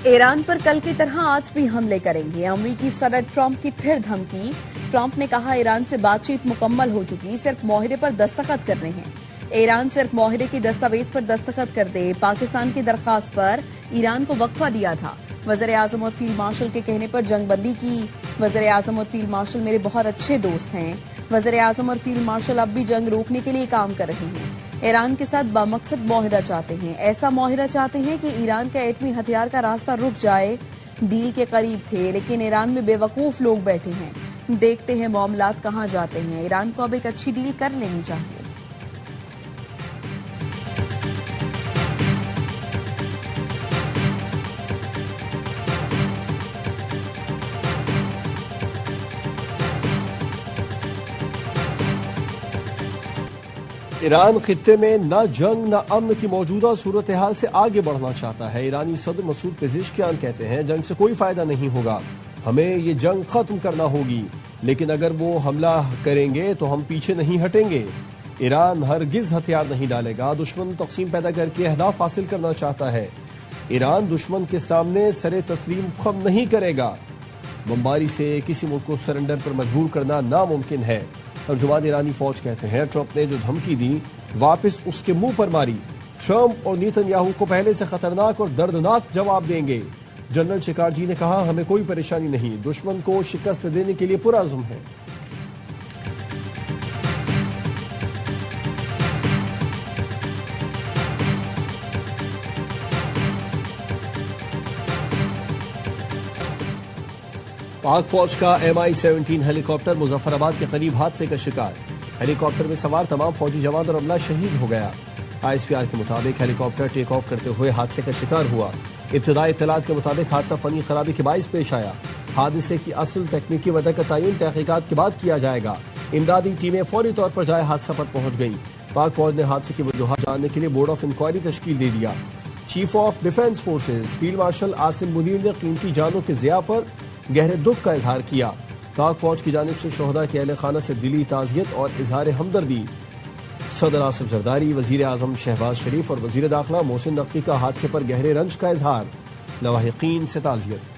ایران پر کل کی طرح آج بھی حملے کریں گے۔ امریکی صدر ٹرمپ کی پھر دھمکی۔ ٹرمپ نے کہا ایران سے بات چیت مکمل ہو چکی، صرف معاہدے پر دستخط کرنے ہیں۔ ایران صرف معاہدے کی دستاویز پر دستخط کر دے۔ پاکستان کی درخواست پر ایران کو وقفہ دیا تھا۔ وزیر اعظم اور فیلڈ مارشل کے کہنے پر جنگ بندی کی۔ وزیر اعظم اور فیلڈ مارشل میرے بہت اچھے دوست ہیں۔ وزیر اعظم اور فیلڈ مارشل اب بھی جنگ روکنے کے لیے کام کر رہے ہیں۔ ایران کے ساتھ بامقصد معاہدہ چاہتے ہیں، ایسا معاہدہ چاہتے ہیں کہ ایران کا ایٹمی ہتھیار کا راستہ رک جائے۔ ڈیل کے قریب تھے لیکن ایران میں بے وقوف لوگ بیٹھے ہیں۔ دیکھتے ہیں معاملات کہاں جاتے ہیں۔ ایران کو اب ایک اچھی ڈیل کر لینی چاہیے۔ ایران خطے میں نہ جنگ نہ امن کی موجودہ صورتحال سے آگے بڑھنا چاہتا ہے۔ ایرانی صدر مسعود پزشکیان کہتے ہیں جنگ سے کوئی فائدہ نہیں ہوگا، ہمیں یہ جنگ ختم کرنا ہوگی، لیکن اگر وہ حملہ کریں گے تو ہم پیچھے نہیں ہٹیں گے۔ ایران ہرگز ہتھیار نہیں ڈالے گا، دشمن تقسیم پیدا کر کے اہداف حاصل کرنا چاہتا ہے۔ ایران دشمن کے سامنے سر تسلیم خم نہیں کرے گا۔ بمباری سے کسی ملک کو سرنڈر پر مجبور کرنا ناممکن ہے۔ ترجمان ایرانی فوج کہتے ہیں ٹرمپ نے جو دھمکی دی واپس اس کے منہ پر ماری۔ ٹرمپ اور نیتن یاہو کو پہلے سے خطرناک اور دردناک جواب دیں گے۔ جنرل شکارجی نے کہا ہمیں کوئی پریشانی نہیں، دشمن کو شکست دینے کے لیے پرعزم ہے۔ پاک فوج کا MI-17 ہیلی کاپٹر مظفر آباد کے قریب حادثے کا شکار۔ ہیلی کاپٹر میں سوار تمام فوجی جوان اور عملہ شہید ہو گیا۔ ISPR کے مطابق ہیلی کاپٹر ٹیک آف کرتے ہوئے حادثے کا شکار ہوا۔ ابتدائی اطلاعات کے مطابق حادثہ فنی خرابی کے باعث پیش آیا۔ حادثے کی اصل تکنیکی وجہ کا تعین تحقیقات کے بعد کیا جائے گا۔ امدادی ٹیمیں فوری طور پر جائے حادثہ پر پہنچ گئیں۔ پاک فوج نے حادثے کی وجوہات جاننے کے لیے بورڈ آف انکوائری تشکیل دے دیا۔ Chief of defence forces field marshal Asim Munir نے قیمتی جانوں کے ضیاع پر گہرے دکھ کا اظہار کیا۔ پاک فوج کی جانب سے شہداء کے اہل خانہ سے دلی تعزیت اور اظہار ہمدردی۔ صدر آصف زرداری، وزیر اعظم شہباز شریف اور وزیر داخلہ محسن نقوی کا حادثے پر گہرے رنج کا اظہار، لواحقین سے تعزیت۔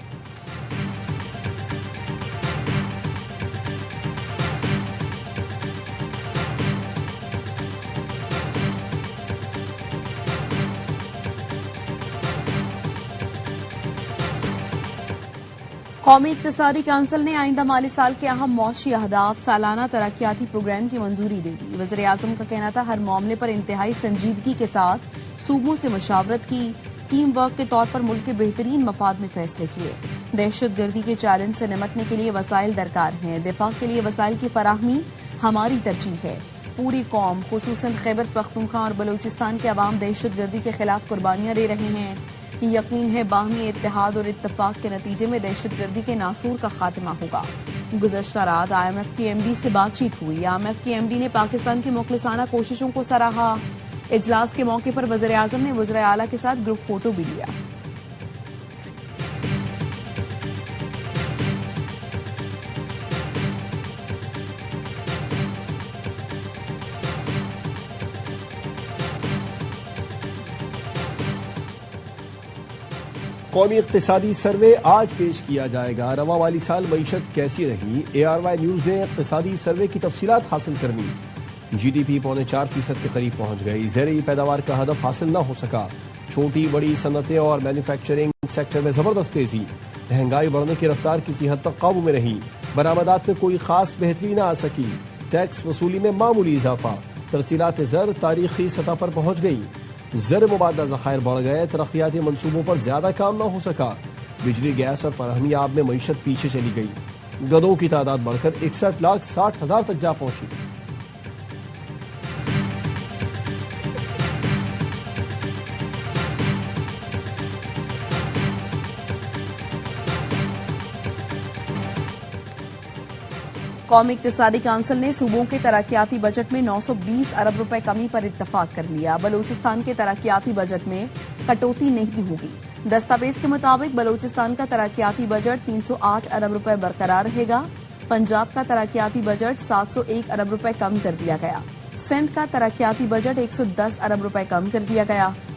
قومی اقتصادی کونسل نے آئندہ مالی سال کے اہم معاشی اہداف سالانہ ترقیاتی پروگرام کی منظوری دے دی۔ وزیر اعظم کا کہنا تھا ہر معاملے پر انتہائی سنجیدگی کے ساتھ صوبوں سے مشاورت کی، ٹیم ورک کے طور پر ملک کے بہترین مفاد میں فیصلے کیے۔ دہشت گردی کے چیلنج سے نمٹنے کے لیے وسائل درکار ہیں، دفاع کے لیے وسائل کی فراہمی ہماری ترجیح ہے۔ پوری قوم خصوصاً خیبر پختونخوا اور بلوچستان کے عوام دہشت گردی کے خلاف قربانیاں دے رہے ہیں۔ یقین ہے باہمی اتحاد اور اتفاق کے نتیجے میں دہشت گردی کے ناسور کا خاتمہ ہوگا۔ گزشتہ رات IMF کی MD سے بات چیت ہوئی۔ IMF کی MD نے پاکستان کی مخلصانہ کوششوں کو سراہا۔ اجلاس کے موقع پر وزیر اعظم نے وزراء اعلیٰ کے ساتھ گروپ فوٹو بھی لیا۔ قومی اقتصادی سروے آج پیش کیا جائے گا۔ رواں مالی سال معیشت کیسی رہی؟ ARY نیوز نے اقتصادی سروے کی تفصیلات حاصل کر لی۔ GDP 4.5% کے قریب پہنچ گئی۔ زرعی پیداوار کا ہدف حاصل نہ ہو سکا۔ چھوٹی بڑی صنعتیں اور مینوفیکچرنگ سیکٹر میں زبردست تیزی۔ مہنگائی بڑھنے کی رفتار کسی حد تک قابو میں رہی۔ برآمدات میں کوئی خاص بہتری نہ آ سکی۔ ٹیکس وصولی میں معمولی اضافہ۔ ترسیلات زر تاریخی سطح پر پہنچ گئی۔ زر مبادلہ ذخائر بڑھ گئے۔ ترقیاتی منصوبوں پر زیادہ کام نہ ہو سکا۔ بجلی گیس اور فراہمی آب میں معیشت پیچھے چلی گئی۔ گدوں کی تعداد بڑھ کر 61,60,000 تک جا پہنچی۔ قومی اقتصادی کونسل نے صوبوں کے ترقیاتی بجٹ میں 920 ارب روپے کمی پر اتفاق کر لیا۔ بلوچستان کے ترقیاتی بجٹ میں کٹوتی نہیں ہوگی۔ دستاویز کے مطابق بلوچستان کا ترقیاتی بجٹ 308 ارب روپے برقرار رہے گا۔ پنجاب کا ترقیاتی بجٹ 701 ارب روپے کم کر دیا گیا۔ سندھ کا ترقیاتی بجٹ 110 ارب روپے کم کر دیا گیا۔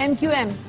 MQM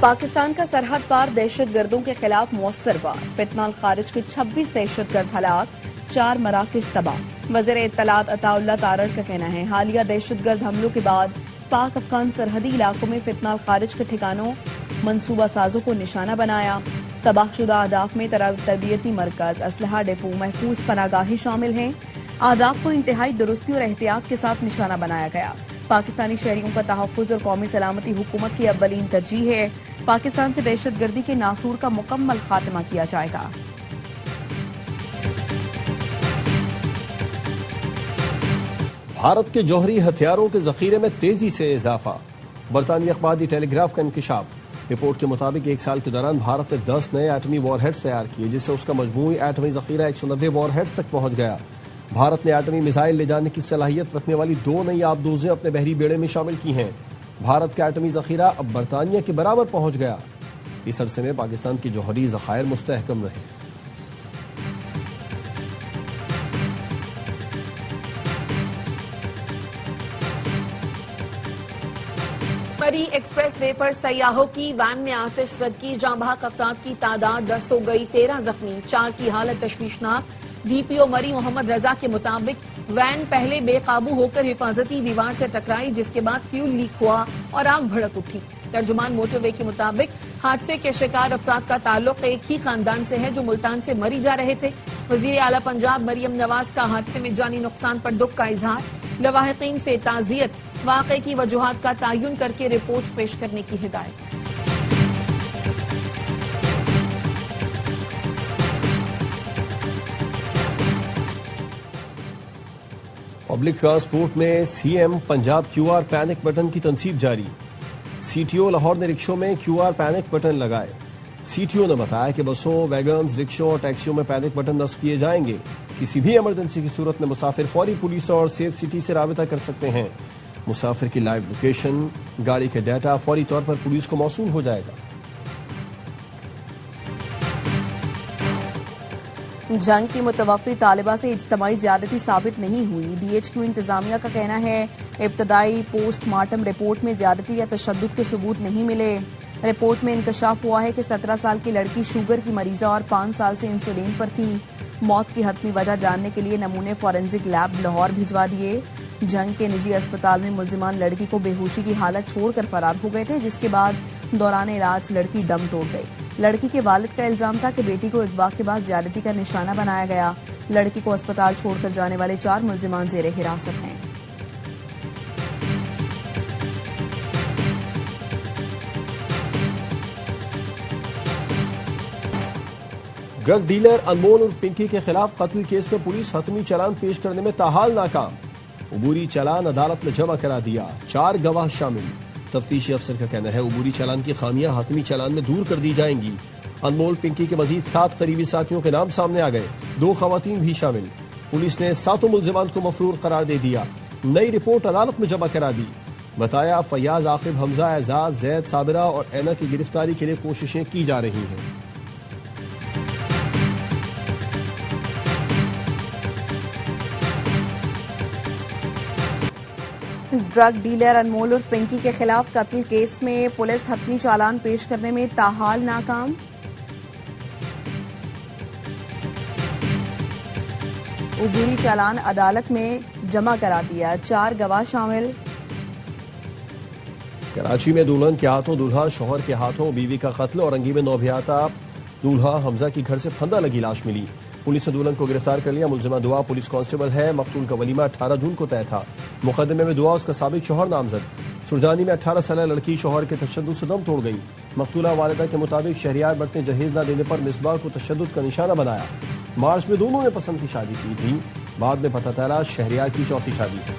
پاکستان کا سرحد پار دہشت گردوں کے خلاف مؤثر وار، فتنہ الخارج کے 26 دہشت گرد ہلاک، 4 مراکز تباہ۔ وزیر اطلاعات عطا اللہ تارڑ کا کہنا ہے حالیہ دہشت گرد حملوں کے بعد پاک افغان سرحدی علاقوں میں فتنہ الخارج کے ٹھکانوں منصوبہ سازوں کو نشانہ بنایا۔ تباہ شدہ اہداف میں تربیتی مرکز، اسلحہ ڈپو، محفوظ پناہ گاہیں شامل ہیں۔ اہداف کو انتہائی درستی اور احتیاط کے ساتھ نشانہ بنایا گیا۔ پاکستانی شہریوں کا تحفظ اور قومی سلامتی حکومت کی اولین ترجیح ہے۔ پاکستان سے دہشت گردی کے ناسور کا مکمل خاتمہ کیا جائے گا۔ بھارت کے جوہری ہتھیاروں کے ذخیرے میں تیزی سے اضافہ، برطانوی اخبار دی ٹیلی گراف کا انکشاف۔ رپورٹ کے مطابق ایک سال کے دوران بھارت نے 10 نئے ایٹمی وار ہیڈز تیار کیے، جس سے اس کا مجموعی ایٹمی ذخیرہ 190 وار ہیڈز تک پہنچ گیا۔ بھارت نے ایٹمی میزائل لے جانے کی صلاحیت رکھنے والی 2 نئی آبدوزیں اپنے بحری بیڑے میں شامل کی ہیں۔ بھارت کا ایٹمی ذخیرہ اب برطانیہ کے برابر پہنچ گیا۔ اس عرصے میں پاکستان کے جوہری ذخائر مستحکم رہے۔ مری ایکسپریس وے پر سیاحوں کی وین میں آتش زدگی، جاں بحق افراد کی تعداد 10 ہو گئی، 13 زخمی، 4 کی حالت تشویشناک۔ ڈی پی او مری محمد رضا کے مطابق وین پہلے بے قابو ہو کر حفاظتی دیوار سے ٹکرائی، جس کے بعد فیول لیک ہوا اور آگ بھڑک اٹھی۔ ترجمان موٹر وے کے مطابق حادثے کے شکار افراد کا تعلق ایک ہی خاندان سے ہے جو ملتان سے مری جا رہے تھے۔ وزیر اعلیٰ پنجاب مریم نواز کا حادثے میں جانی نقصان پر دکھ کا اظہار، لواحقین سے تعزیت، واقعے کی وجوہات کا تعین کر کے رپورٹ پیش کرنے کی ہدایت۔ پبلک ٹرانسپورٹ میں C M Punjab Q R panic button کی تنصیب جاری، سی ٹی او لاہور نے رکشوں میں کیو آر پینک بٹن لگائے۔ سی ٹی او نے بتایا کہ بسوں، ویگنز، رکشوں اور ٹیکسیوں میں پینک بٹن نصب کیے جائیں گے۔ کسی بھی ایمرجنسی کی صورت میں مسافر فوری پولیس اور سیف سٹی سے رابطہ کر سکتے ہیں۔ مسافر کی لائیو لوکیشن، گاڑی کے ڈیٹا فوری طور پر پولیس کو موصول ہو جائے گا۔ جنگ کی متوفی طالبہ سے اجتماعی زیادتی ثابت نہیں ہوئی، ڈی ایچ کیو انتظامیہ کا کہنا ہے ابتدائی پوسٹ مارٹم رپورٹ میں زیادتی یا تشدد کے ثبوت نہیں ملے۔ رپورٹ میں انکشاف ہوا ہے کہ 17 سال کی لڑکی شوگر کی مریضہ اور 5 سال سے انسولین پر تھی۔ موت کی حتمی وجہ جاننے کے لیے نمونے فورینزک لیب لاہور بھجوا دیے۔ جنگ کے نجی اسپتال میں ملزمان لڑکی کو بے ہوشی کی حالت چھوڑ کر فرار ہو گئے تھے، جس کے بعد دوران علاج لڑکی دم توڑ گئی۔ لڑکی کے والد کا الزام تھا کہ بیٹی کو اغوا کے بعد زیادتی کا نشانہ بنایا گیا۔ لڑکی کو اسپتال چھوڑ کر جانے والے 4 ملزمان زیر حراست ہیں۔ ڈرگ ڈیلر انمول اور پنکی کے خلاف قتل کیس میں پولیس حتمی چالان پیش کرنے میں تاحال ناکام، عبوری چالان عدالت میں جمع کرا دیا، 4 گواہ شامل۔ تفتیشی افسر کا کہنا ہے عبوری چالان کی خامیاں حتمی چالان میں دور کر دی جائیں گی۔ انمول پنکی کے مزید 7 قریبی ساتھیوں کے نام سامنے آ گئے، 2 خواتین بھی شامل۔ پولیس نے 7 ملزمان کو مفرور قرار دے دیا، نئی رپورٹ عدالت میں جمع کرا دی۔ بتایا فیاض، عاقب، حمزہ، اعزاز، زید، صابرہ اور اینا کی گرفتاری کے لیے کوششیں کی جا رہی ہیں۔ ڈرگ ڈیلر انمول اور پنکی کے خلاف قتل کیس میں پولیس حتمی چالان پیش کرنے میں تاحال ناکام۔ عبوری چالان عدالت میں جمع کرا دیا، 4 گواہ شامل۔ کراچی میں دلہن کے ہاتھوں دولہا، شوہر کے ہاتھوں بیوی کا قتل، اورنگی میں نوبیاتا دولہا حمزہ کی گھر سے پھندہ لگی لاش ملی۔ پولیس نے دلہن کو گرفتار کر لیا، ملزمہ دعا پولیس کانسٹیبل ہے۔ مقتول کا ولیمہ 18 جون کو طے تھا، مقدمے میں دعا اس کا سابق شوہر نامزد۔ سرجانی میں 18 سالہ لڑکی شوہر کے تشدد سے دم توڑ گئی۔ مقتولہ والدہ کے مطابق شہریار بٹ نے جہیز نہ دینے پر مصباح کو تشدد کا نشانہ بنایا۔ مارچ میں دونوں نے پسند کی شادی کی تھی، بعد میں پتہ چلا شہریار کی چوتھی شادی تھی۔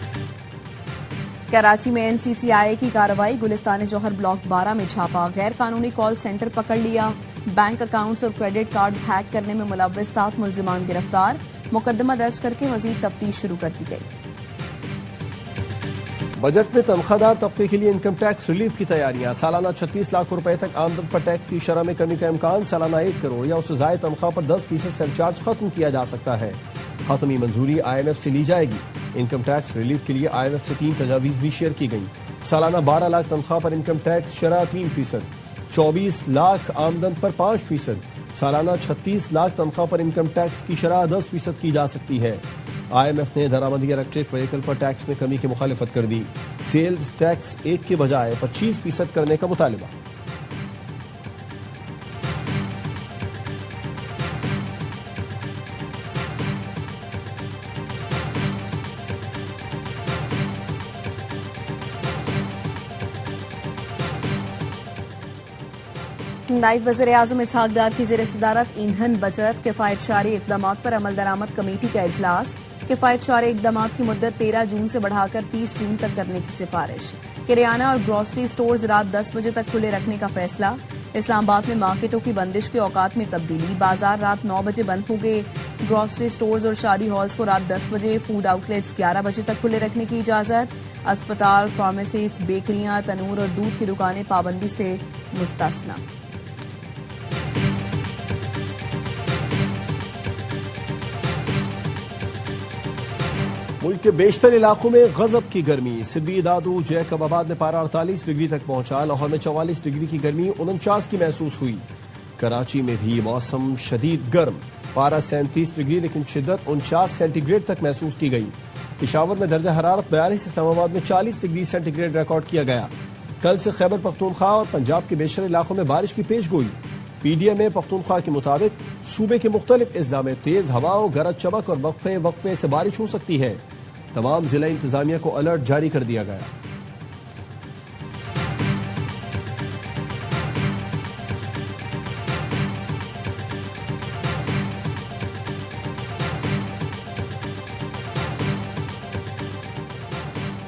کراچی میں این سی سی آئی کی کارروائی، گلستان جوہر بلاک 12 میں چھاپا، غیر قانونی کال سینٹر پکڑ لیا، بینک اکاؤنٹس اور کریڈٹ کارڈز ہیک کرنے میں ملوث 7 ملزمان گرفتار، مقدمہ درج کر کے مزید تفتیش شروع کر دی گئی۔ بجٹ میں تنخواہ دار طبقے کے لیے انکم ٹیکس ریلیف کی تیاریاں، سالانہ 36 لاکھ روپے تک آمدن پر ٹیکس کی شرح میں کمی کا امکان، سالانہ 1 کروڑ یا اس سے زائد تنخواہ پر 10% سرچارج ختم کیا جا سکتا ہے۔ حتمی منظوری آئی ایم ایف سے لی جائے گی۔ انکم ٹیکس ریلیف کے لیے آئی ایم ایف سے 3 تجاویز بھی شیئر کی گئیں۔ سالانہ 12 لاکھ تنخواہ پر انکم ٹیکس شرح 3%، 24 لاکھ آمدن پر 5%، سالانہ 36 لاکھ تنخواہ پر انکم ٹیکس کی شرح 10% کی جا سکتی ہے۔ IMF نے درآمدی الیکٹرک وہیکل پر ٹیکس میں کمی کی مخالفت کر دی، سیلز ٹیکس 1 کے بجائے 25% کرنے کا مطالبہ۔ نائب وزیر اعظم اسحاق ڈار کی زیر صدارت ایندھن بچت کفایت شعاری اقدامات پر عمل درآمد کمیٹی کا اجلاس، کفایت شعاری اقدامات کی مدت 13 جون سے بڑھا کر 30 جون تک کرنے کی سفارش، کریانہ اور گروسری سٹورز رات 10 بجے تک کھلے رکھنے کا فیصلہ، اسلام آباد میں مارکیٹوں کی بندش کے اوقات میں تبدیلی، بازار رات 9 بجے بند ہوں گے، گروسری سٹورز اور شادی ہالز کو رات 10 بجے، فوڈ آؤٹ لیٹس 11 بجے تک کھلے رکھنے کی اجازت، اسپتال، فارمیسیز، بیکریاں، تنور اور دودھ کی دکانیں پابندی سے مستثنی۔ ملک کے بیشتر علاقوں میں غضب کی گرمی، سبی، دادو، جیکب آباد میں پارہ 48 ڈگری تک پہنچا، لاہور میں 44 ڈگری کی گرمی 49 کی محسوس ہوئی، کراچی میں بھی موسم شدید گرم، پارہ 37 ڈگری لیکن شدت 49 سینٹی گریڈ تک محسوس کی گئی، پشاور میں درجہ حرارت 42، اسلام آباد میں 40 ڈگری سینٹی گریڈ ریکارڈ کیا گیا۔ کل سے خیبر پختونخوا اور پنجاب کے بیشتر علاقوں میں بارش کی پیش گوئی، پی ڈی ایم اے پختونخوا کے مطابق صوبے کے مختلف اضلاع میں تیز ہوائوں، گرج چمک اور وقفے وقفے سے بارش ہو سکتی ہے، تمام ضلع انتظامیہ کو الرٹ جاری کر دیا گیا۔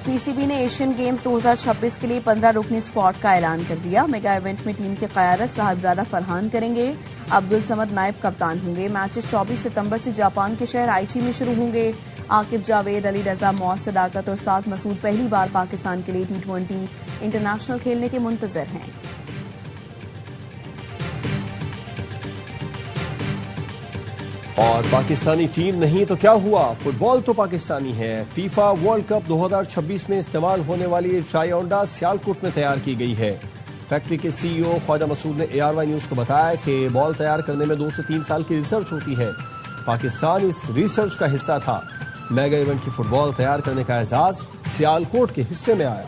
پی سی بی نے ایشین گیمز 2026 کے لیے 15 رکنی اسکواڈ کا اعلان کر دیا، میگا ایونٹ میں ٹیم کی قیادت صاحبزادہ فرحان کریں گے، عبدالصمد نائب کپتان ہوں گے، میچز 24 ستمبر سے جاپان کے شہر آئیچی میں شروع ہوں گے، عاقب جاوید، علی رضا، معاذ صداقت اور سعد مسعود پہلی بار پاکستان کے لیے T20 انٹرنیشنل کھیلنے کے منتظر ہیں۔ اور پاکستانی ٹیم نہیں تو کیا ہوا، فٹ بال تو پاکستانی ہے۔ فیفا ورلڈ کپ 2026 میں استعمال ہونے والی ٹرائیونڈا سیالکوٹ میں تیار کی گئی ہے۔ فیکٹری کے سی ای او خواجہ مسعود نے ARY نیوز کو بتایا کہ بال تیار کرنے میں 2 سے 3 سال کی ریسرچ ہوتی ہے، پاکستان اس ریسرچ کا حصہ تھا، میگا ایونٹ کی فٹ بال تیار کرنے کا اعزاز سیالکوٹ کے حصے میں آیا۔